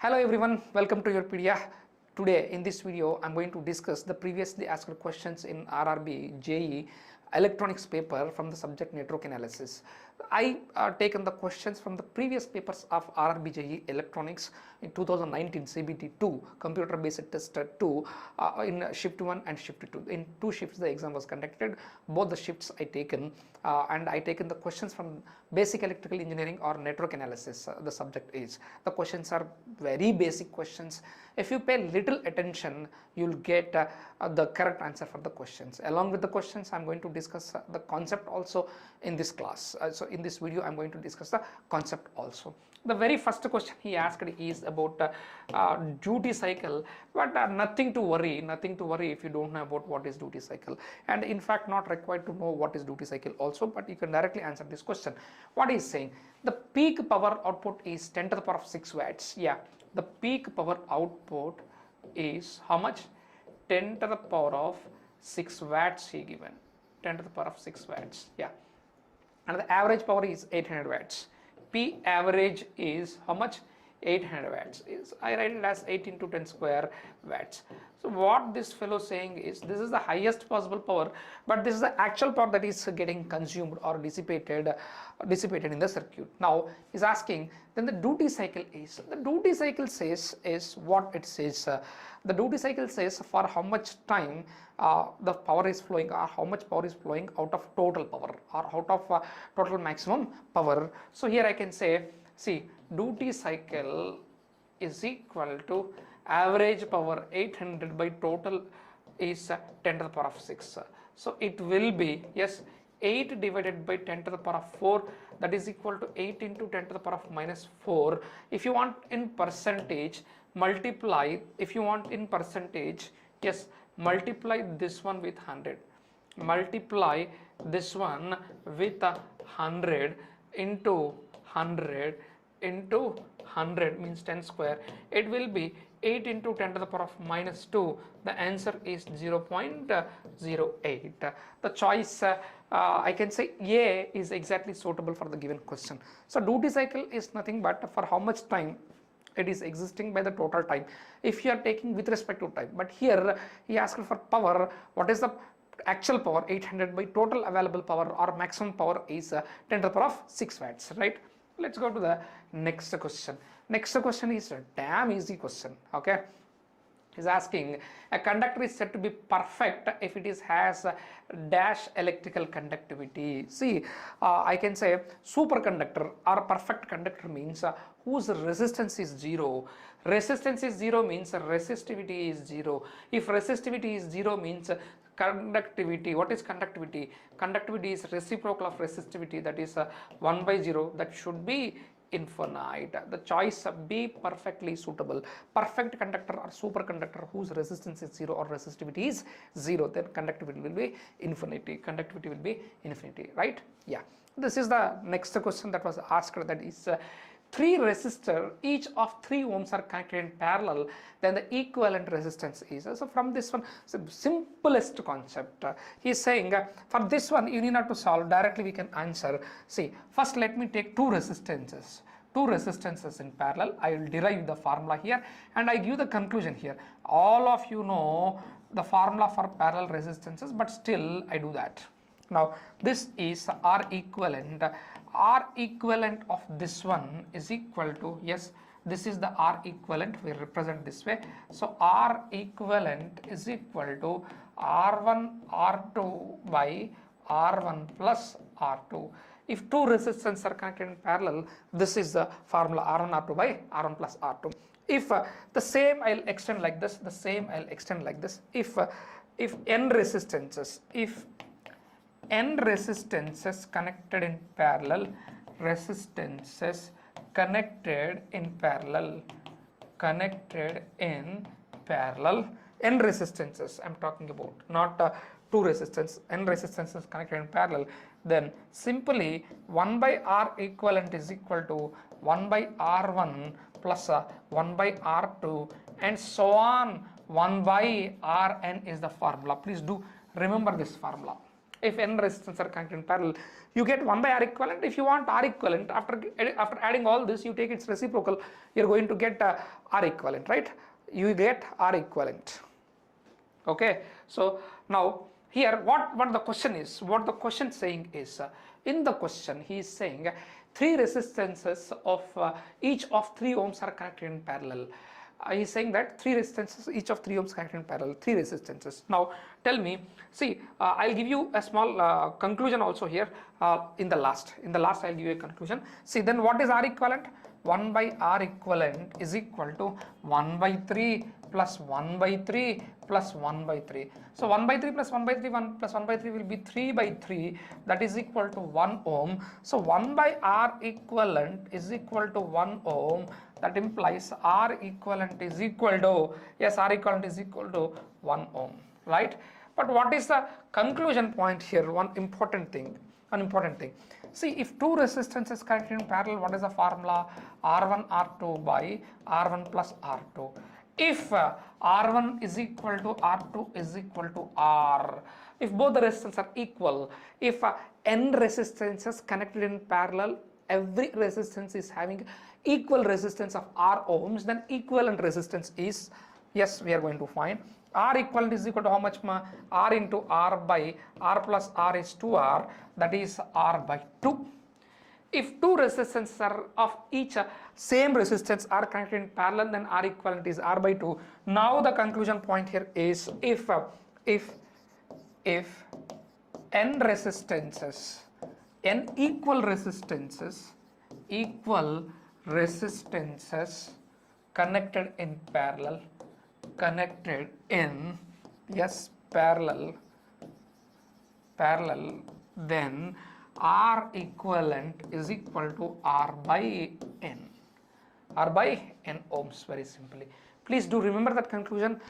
Hello everyone, welcome to YourPedia. Today in this video I'm going to discuss the previously asked questions in RRB JE electronics paper from the subject network analysis. I taken the questions from the previous papers of RRB JE electronics in 2019 CBT 2 computer based test 2 in shift 1 and shift 2. In two shifts the exam was conducted. Both the shifts I taken and I taken the questions from basic electrical engineering or network analysis. The subject is, the questions are very basic questions. If you pay little attention you will get the correct answer for the questions. Along with the questions I'm going to discuss the concept also in this class. So in this video I'm going to discuss the concept also. The very first question he asked is about duty cycle, but nothing to worry if you don't know about what is duty cycle, and in fact not required to know what is duty cycle also, but you can directly answer this question. What is saying? The peak power output is 10 to the power of 6 watts. Yeah, the peak power output is how much? 10 to the power of 6 watts he given. 10 to the power of 6 watts. Yeah, and the average power is 800 watts. P average is how much? 800 watts. Is I write it as 8 into 10 square watts. So what this fellow saying is, this is the highest possible power, but this is the actual power that is getting consumed or dissipated in the circuit. Now he's asking, then the duty cycle is, the duty cycle says is what it says. The duty cycle says for how much time the power is flowing, or how much power is flowing out of total power, or out of total maximum power. So here I can say, see, duty cycle is equal to average power 800 by total is 10 to the power of 6. So it will be, yes, 8 divided by 10 to the power of 4, that is equal to 8 into 10 to the power of minus 4. If you want in percentage, multiply, if you want in percentage, yes, multiply this one with 100. Multiply this one with 100 into 100 into 100 means 10 square. It will be 8 into 10 to the power of minus 2. The answer is 0.08. The choice I can say A is exactly suitable for the given question. So duty cycle is nothing but for how much time it is existing by the total time, if you are taking with respect to time. But here he asked for power. What is the actual power? 800 by total available power, or maximum power is 10 to the power of 6 watts, right? Let's go to the next question. Next question is a damn easy question. Okay, is asking, a conductor is said to be perfect if it is has dash electrical conductivity. See, I can say superconductor or perfect conductor means whose resistance is 0. Resistance is 0 means resistivity is 0. If resistivity is 0 means conductivity. What is conductivity? Conductivity is reciprocal of resistivity, that is 1 by 0. That should be infinite. The choice B perfectly suitable. Perfect conductor or superconductor whose resistance is 0 or resistivity is 0, then conductivity will be infinity. Conductivity will be infinity, right? Yeah. This is the next question that was asked, that is 3 resistors, each of 3 ohms are connected in parallel, then the equivalent resistance is. So from this one, simplest concept, he is saying for this one you need not to solve, directly we can answer. See, first let me take two resistances in parallel. I will derive the formula here and I give the conclusion here. All of you know the formula for parallel resistances, but still I do that. Now this is R equivalent. R equivalent of this one is equal to, yes, this is the R equivalent, we represent this way. So R equivalent is equal to R1 R2 by R1 plus R2. If two resistors are connected in parallel, this is the formula R1 R2 by R1 plus R2. If the same I'll extend like this, the same I'll extend like this. If n resistances, if n resistances connected in parallel, resistances connected in parallel, n resistances I'm talking about, not two resistance, n resistances connected in parallel, then simply 1 by R equivalent is equal to 1 by R1 plus 1 by R2 and so on. 1 by Rn is the formula. Please do remember this formula. if n resistance are connected in parallel, you get 1 by R equivalent. If you want R equivalent, after adding all this, you take its reciprocal, you're going to get R equivalent, right? You get R equivalent. Okay, so now here what the question is, what the question saying is, in the question he is saying 3 resistances of each of 3 ohms are connected in parallel. He is saying that 3 resistances each of 3 ohms connected in parallel, 3 resistances. Now tell me, see, I'll give you a small conclusion also here in the last I'll give you a conclusion. See, then what is R equivalent? 1 by R equivalent is equal to 1 by 3 plus 1 by 3 plus 1 by 3. So 1 by 3 plus 1 by 3, 1 plus 1 by 3 will be 3 by 3, that is equal to 1 ohm. So 1 by R equivalent is equal to 1 ohm. That implies R equivalent is equal to, yes, R equivalent is equal to 1 ohm, right? But what is the conclusion point here? One important thing. See, if 2 resistances connected in parallel, what is the formula? R1 R2 by R1 plus R2. If R1 is equal to R2 is equal to R, if both the resistance are equal, if n resistances connected in parallel, every resistance is having equal resistance of R ohms, then equivalent resistance is, yes, we are going to find R equivalent is equal to how much? R into R by R plus R is 2R, that is R by 2. If 2 resistances are of each same resistance are connected in parallel, then R equivalent is R by 2. Now the conclusion point here is, if n resistances, n equal resistances connected in parallel, parallel, then R equivalent is equal to R by N ohms, very simply. Please do remember that conclusion.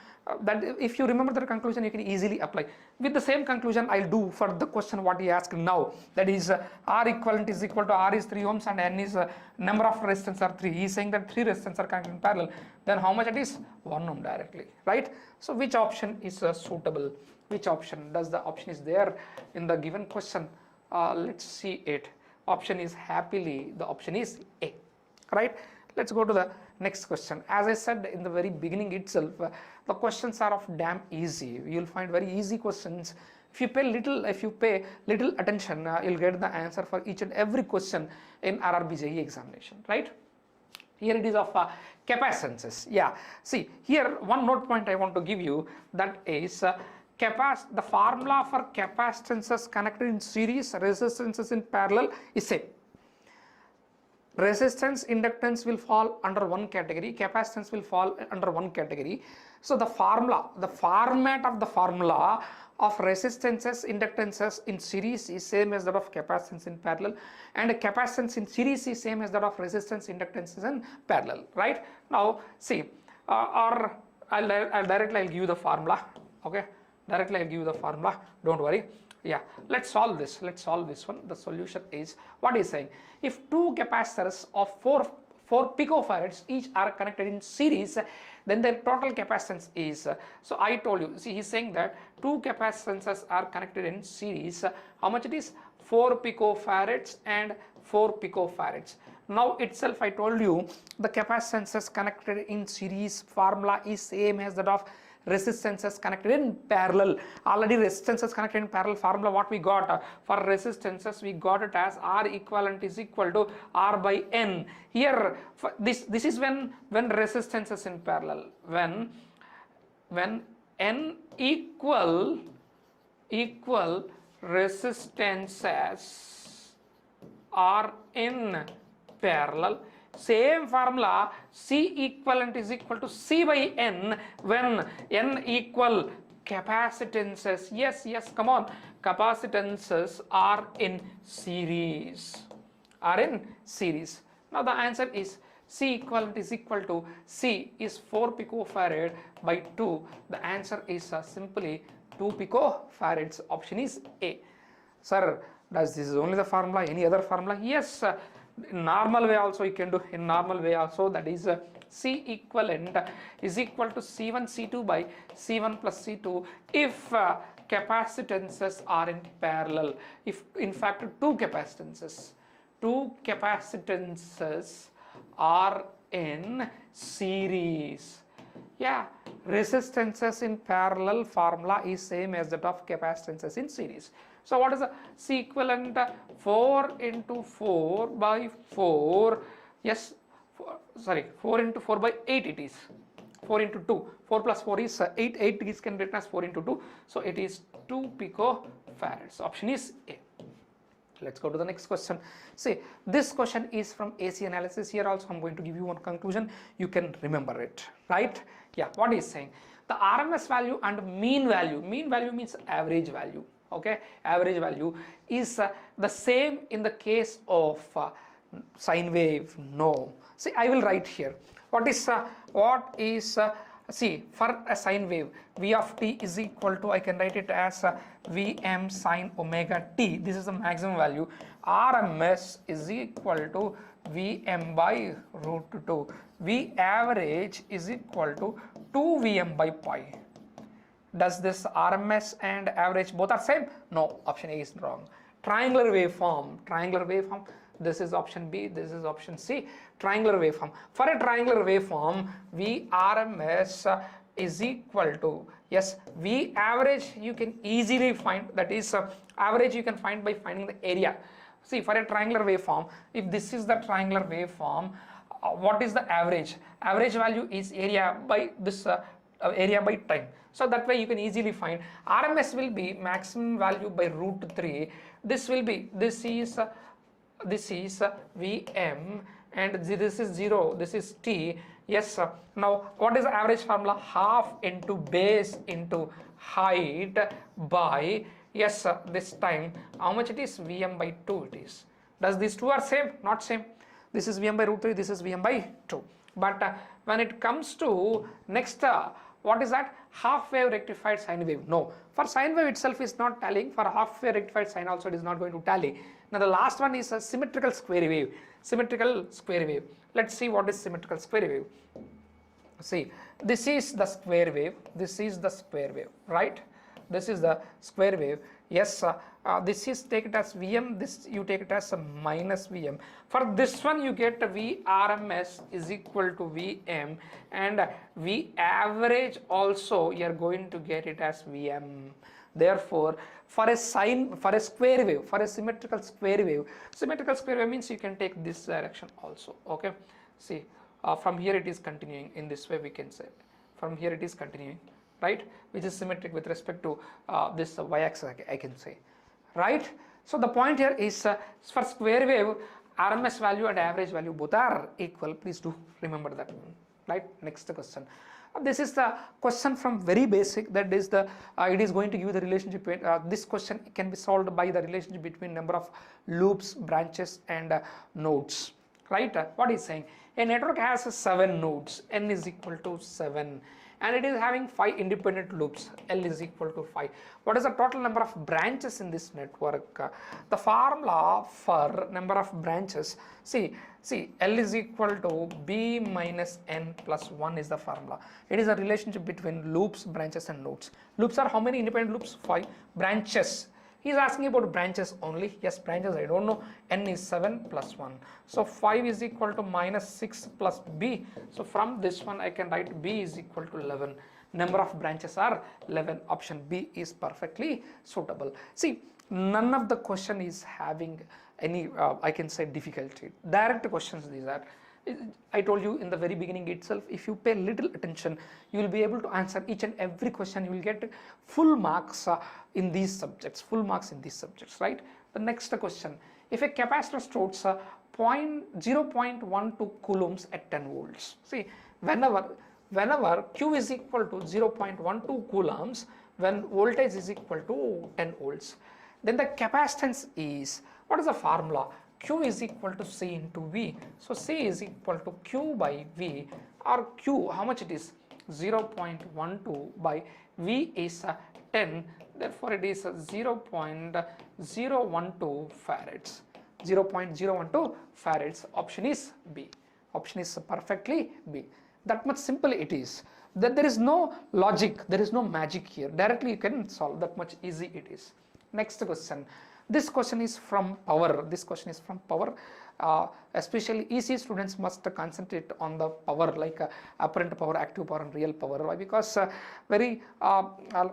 That if you remember that conclusion, you can easily apply. With the same conclusion, I'll do for the question what he asked now. That is, R equivalent is equal to R is 3 ohms and N is number of resistance are 3. He is saying that 3 resistance are connected in parallel. Then how much it is? 1 ohm directly, right? So which option is suitable? Which option? Does the option is there in the given question? Let's see it. Option is happily, the option is A, right? Let's go to the next question. As I said in the very beginning itself, the questions are of damn easy. You'll find very easy questions. If you pay little attention, you'll get the answer for each and every question in RRB JEE examination, right? Here it is of capacitances. Yeah, see here one note point I want to give you, that is the formula for capacitances connected in series, resistances in parallel is same. Resistance, inductance will fall under one category, capacitance will fall under one category. So the format of the formula of resistances, inductances in series is same as that of capacitance in parallel, and capacitance in series is same as that of resistance, inductances in parallel, right? Now see, or I'll give you the formula, okay? Directly I'll give you the formula, don't worry. Yeah, let's solve this one. The solution is, what is saying, if 2 capacitors of 4 picofarads each are connected in series, then their total capacitance is, so I told you, see he's saying that 2 capacitances are connected in series, how much it is? 4 picofarads and 4 picofarads. Now itself I told you the capacitances connected in series formula is same as that of resistances connected in parallel. Already resistances connected in parallel formula, what we got for resistances, we got it as R equivalent is equal to R by N. Here this is when resistances in parallel, when N equal resistances are in parallel. Same formula, C equivalent is equal to C by N when N equal capacitances, yes, come on, capacitances are in series, Now the answer is C equivalent is equal to, C is 4 picofarad by 2. The answer is simply 2 picofarads. Option is A. Sir, does this is only the formula? Any other formula? Yes. In normal way also you can do, in normal way also, that is C equivalent is equal to C1 C2 by C1 plus C2 if capacitances are in parallel. If in fact two capacitances are in series. Yeah, resistances in parallel formula is same as that of capacitances in series. So what is the equivalent? 4 into 4 by 4. Yes, 4 into 4 by 8 it is. 4 into 2. 4 plus 4 is 8. 8 is can written as 4 into 2. So it is 2 picofarads. Option is A. Let's go to the next question. See, this question is from AC analysis. Here also I'm going to give you one conclusion. You can remember it, right? Yeah, what is saying? The RMS value and mean value. Mean value means average value. Okay, average value is the same in the case of sine wave. No. See, I will write here. What is see, for a sine wave, V of t is equal to, I can write it as Vm sine omega t. This is the maximum value. RMS is equal to Vm by root 2. V average is equal to 2Vm by pi. Does this RMS and average both are same? No, option A is wrong. Triangular waveform, this is option B, this is option C. Triangular waveform. For a triangular waveform, V RMS is equal to, yes, V average you can easily find, that is average you can find by finding the area. See, for a triangular waveform, if this is the triangular waveform, what is the average? Average value is area by this area by time. So that way you can easily find. RMS will be maximum value by root 3. This will be, this is Vm and this is 0, this is t. Yes, now what is the average formula? Half into base into height by, yes, this time, how much it is? Vm by 2 it is. Does these two are same? Not same. This is Vm by root 3, this is Vm by 2. But when it comes to next, what is that? Half wave rectified sine wave. No, for sine wave itself is not tallying. For half wave rectified sine also it is not going to tally. Now the last one is a symmetrical square wave. Symmetrical square wave. Let's see what is symmetrical square wave. See, this is the square wave. This is the square wave, right? This is the square wave. Yes, this is take it as Vm, this you take it as a minus Vm. For this one you get V RMS is equal to Vm, and V average also you are going to get it as Vm. Therefore, for a square wave, for a symmetrical square wave means you can take this direction also. Okay, see, from here it is continuing in this way, we can say from here it is continuing, right, which is symmetric with respect to this y-axis, I can say, right? So the point here is for square wave, RMS value and average value both are equal. Please do remember that one, right? Next question. This is the question from very basic, that is the it is going to give the relationship between, this question can be solved by the relationship between number of loops, branches and nodes, right? What is saying? A network has 7 nodes, n is equal to 7, and it is having 5 independent loops, L is equal to 5. What is the total number of branches in this network? The formula for number of branches, see L is equal to B minus N plus 1 is the formula. It is a relationship between loops, branches and nodes. Loops are how many independent loops? 5. Branches, he is asking about branches only. Yes, branches I don't know. N is 7 plus 1. So 5 is equal to minus 6 plus B. So from this one I can write B is equal to 11. Number of branches are 11. Option B is perfectly suitable. See, none of the question is having any I can say difficulty. Direct questions these are. I told you in the very beginning itself, if you pay little attention, you will be able to answer each and every question. You will get full marks in these subjects, right? The next question, if a capacitor stores 0.12 coulombs at 10 volts. See, whenever Q is equal to 0.12 coulombs, when voltage is equal to 10 volts, then the capacitance is, what is the formula? Q is equal to C into V. So C is equal to Q by V, or Q, how much it is? 0.12 by V is 10. Therefore, it is 0.012 farads. 0.012 farads. Option is B. Option is perfectly B. That much simple it is. that there is no logic, there is no magic here. Directly you can solve, that much easy it is. Next question. This question is from power. This question is from power. Especially EC students must concentrate on the power, like apparent power, active power, and real power. Why? Because very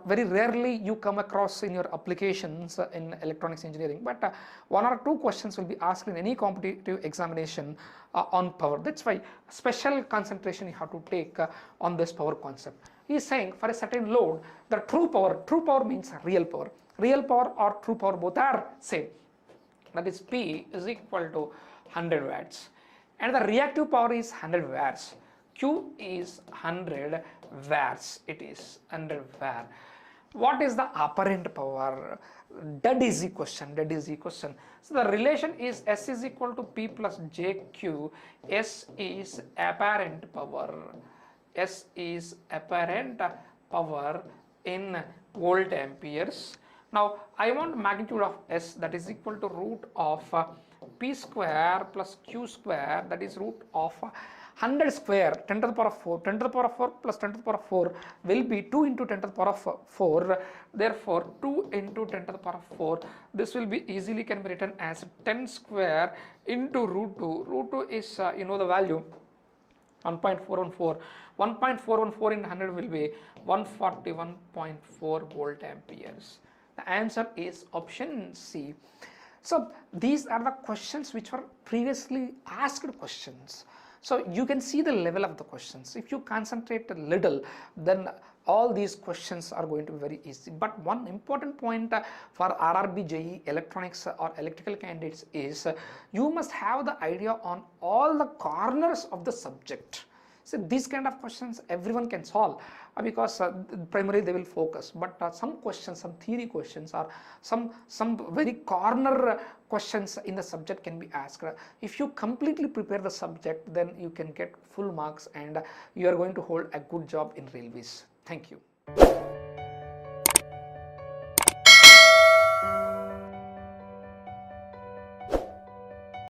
rarely you come across in your applications in electronics engineering. But one or two questions will be asked in any competitive examination on power. That's why special concentration you have to take on this power concept. He is saying for a certain load, the true power means real power. Real power or true power both are same. That is P is equal to 100 watts. And the reactive power is 100 watts. Q is 100 watts. It is 100 watt. What is the apparent power? Dead easy question. Dead easy question. So the relation is S is equal to P plus JQ. S is apparent power. S is apparent power in volt amperes. Now I want magnitude of S, that is equal to root of P square plus Q square, that is root of 100 square, 10 to the power of 4. 10 to the power of 4 plus 10 to the power of 4 will be 2 into 10 to the power of 4. Therefore 2 into 10 to the power of 4, this will be easily can be written as 10 square into root 2. Root 2 is you know the value 1.414. 1.414 in 100 will be 141.4 volt amperes. The answer is option C. So these are the questions which were previously asked questions. So you can see the level of the questions. If you concentrate a little, then all these questions are going to be very easy. But one important point for RRB, JE, electronics or electrical candidates is you must have the idea on all the corners of the subject. So these kind of questions everyone can solve because primarily they will focus. But some questions, some theory questions or some very corner questions in the subject can be asked. If you completely prepare the subject, then you can get full marks and you are going to hold a good job in railways. Thank you.